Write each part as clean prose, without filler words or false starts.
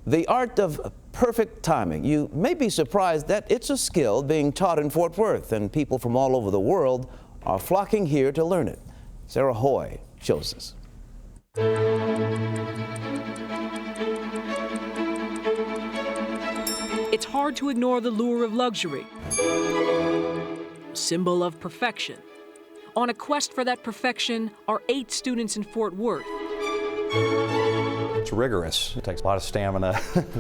The art of perfect timing. You may be surprised that it's a skill being taught in Fort Worth, and people from all over the world are flocking here to learn it. Sarah Hoye shows us. It's hard to ignore the lure of luxury, symbol of perfection. On a quest for that perfection are 8 students in Fort Worth. It's rigorous. It takes a lot of stamina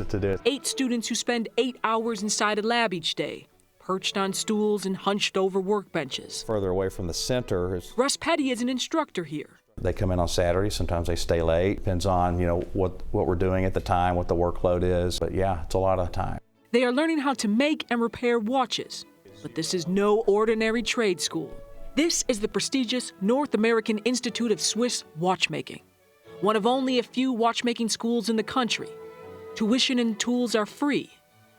to do it. 8 students who spend 8 hours inside a lab each day, perched on stools and hunched over workbenches. Further away from the center. Russ Petty is an instructor here. They come in on Saturdays. Sometimes they stay late. Depends on, what we're doing at the time, what the workload is. But yeah, it's a lot of time. They are learning how to make and repair watches. But this is no ordinary trade school. This is the prestigious North American Institute of Swiss Watchmaking, one of only a few watchmaking schools in the country. Tuition and tools are free.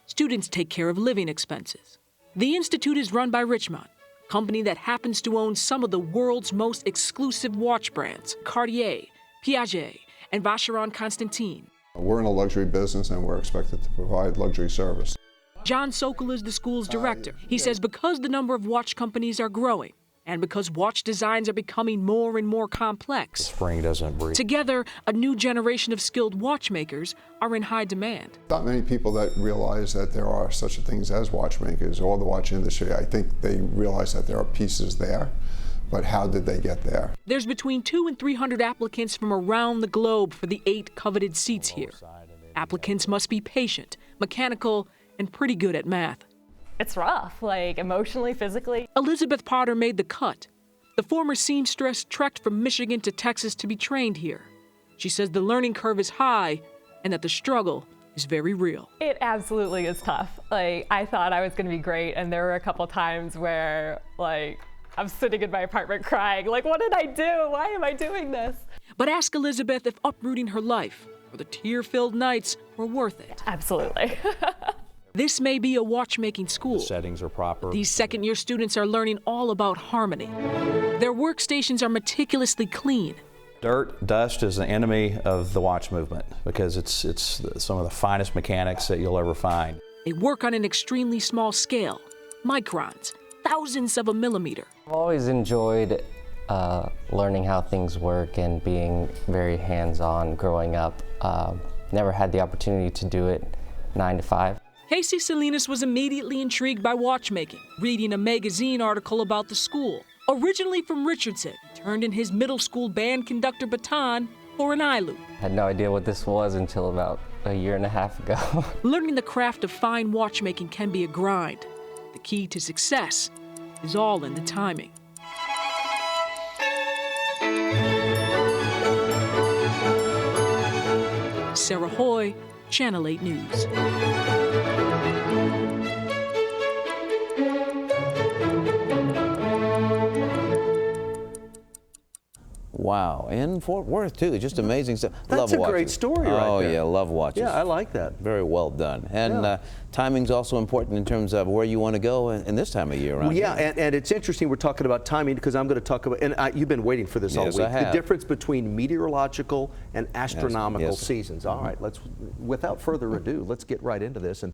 Students take care of living expenses. The institute is run by Richemont, a company that happens to own some of the world's most exclusive watch brands, Cartier, Piaget, and Vacheron Constantin. We're in a luxury business and we're expected to provide luxury service. John Sokol is the school's director. He says because the number of watch companies are growing, and because watch designs are becoming more and more complex, Spring doesn't breathe. Together, a new generation of skilled watchmakers are in high demand. Not many people that realize that there are such things as watchmakers or the watch industry. I think they realize that there are pieces there, but how did they get there? There's between 200 and 300 applicants from around the globe for the 8 coveted seats here. Applicants must be patient, mechanical, and pretty good at math. It's rough, like emotionally, physically. Elizabeth Potter made the cut. The former seamstress trekked from Michigan to Texas to be trained here. She says the learning curve is high and that the struggle is very real. It absolutely is tough. I thought I was going to be great, and there were a couple times where I'm sitting in my apartment crying, what did I do? Why am I doing this? But ask Elizabeth if uprooting her life or the tear-filled nights were worth it. Absolutely. This may be a watchmaking school. The settings are proper. These second-year students are learning all about harmony. Their workstations are meticulously clean. Dirt, dust is the enemy of the watch movement because it's some of the finest mechanics that you'll ever find. They work on an extremely small scale, microns, thousandths of a millimeter. I've always enjoyed learning how things work and being very hands-on growing up. Never had the opportunity to do it 9 to 5. Casey Salinas was immediately intrigued by watchmaking, reading a magazine article about the school. Originally from Richardson, he turned in his middle school band conductor baton for an ILU. Had no idea what this was until about a year and a half ago. Learning the craft of fine watchmaking can be a grind. The key to success is all in the timing. Sarah Hoye, Channel 8 News. Wow, in Fort Worth too, just amazing stuff. That's love a great story right Oh there. yeah, love watches. Yeah, I like that. Very well done. And Yeah. timing's also important in terms of where you want to go in this time of year around Well, yeah, here. and it's interesting we're talking about timing because I'm going to talk about, and you've been waiting for this all Yes, week, I have. the difference between meteorological and astronomical yes. seasons. All right, without further ado, let's get right into this. And